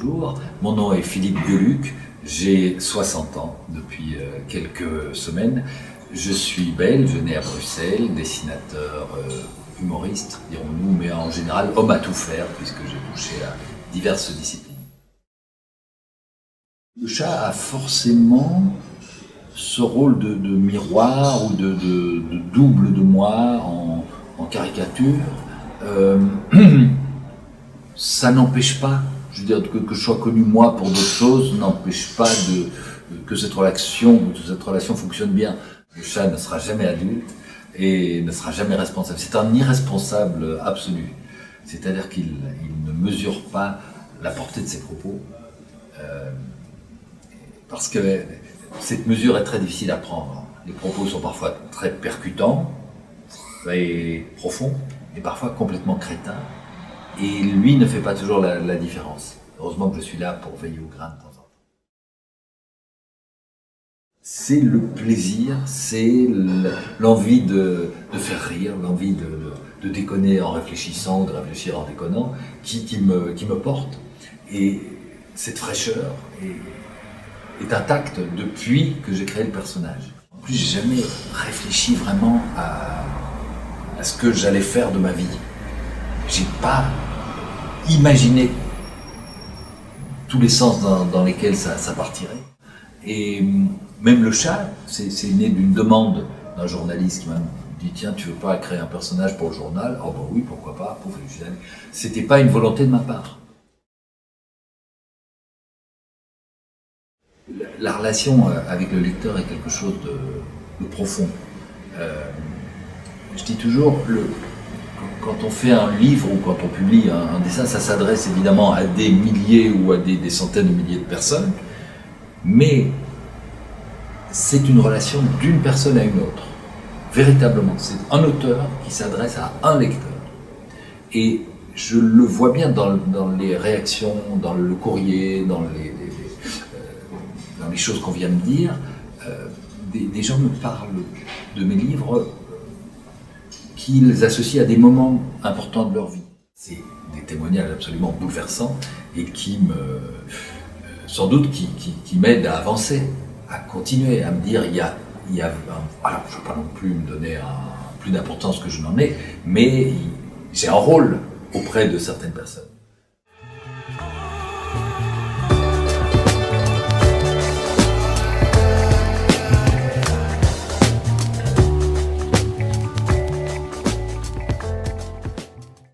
Bonjour, mon nom est Philippe Geluck, j'ai 60 ans depuis quelques semaines. Je suis belge, né à Bruxelles, dessinateur, humoriste, dirons-nous, mais en général homme à tout faire puisque j'ai touché à diverses disciplines. Le chat a forcément ce rôle de miroir ou de double de moi en caricature. Ça n'empêche pas, je veux dire, que je sois connu moi pour d'autres choses, n'empêche pas que cette relation fonctionne bien. Le chat ne sera jamais adulte et ne sera jamais responsable. C'est un irresponsable absolu. C'est-à-dire qu'il ne mesure pas la portée de ses propos. Parce que cette mesure est très difficile à prendre. Les propos sont parfois très percutants, très profonds, et parfois complètement crétins. Et lui ne fait pas toujours la différence. Heureusement que je suis là pour veiller au grain de temps en temps. C'est le plaisir, c'est l'envie de faire rire, l'envie de déconner en réfléchissant, de réfléchir en déconnant, qui me porte. Et cette fraîcheur est intacte depuis que j'ai créé le personnage. En plus, j'ai jamais réfléchi vraiment à ce que j'allais faire de ma vie. J'ai pas imaginé tous les sens dans lesquels ça partirait. Et même le chat, c'est né d'une demande d'un journaliste qui m'a dit « Tiens, tu veux pas créer un personnage pour le journal ?» « Oh ben oui, pourquoi pas, pouf, c'était pas une volonté de ma part. La relation avec le lecteur est quelque chose de profond. Je dis toujours, quand on fait un livre ou quand on publie un dessin, ça s'adresse évidemment à des milliers ou à des centaines de milliers de personnes, mais c'est une relation d'une personne à une autre. Véritablement, c'est un auteur qui s'adresse à un lecteur. Et je le vois bien dans les réactions, dans le courrier, dans les choses qu'on vient de dire. Des gens me parlent de mes livres qu'ils associent à des moments importants de leur vie. C'est des témoignages absolument bouleversants et qui sans doute, qui m'aident à avancer, à continuer, à me dire, alors je ne veux pas non plus me donner plus d'importance que je n'en ai, mais j'ai un rôle auprès de certaines personnes.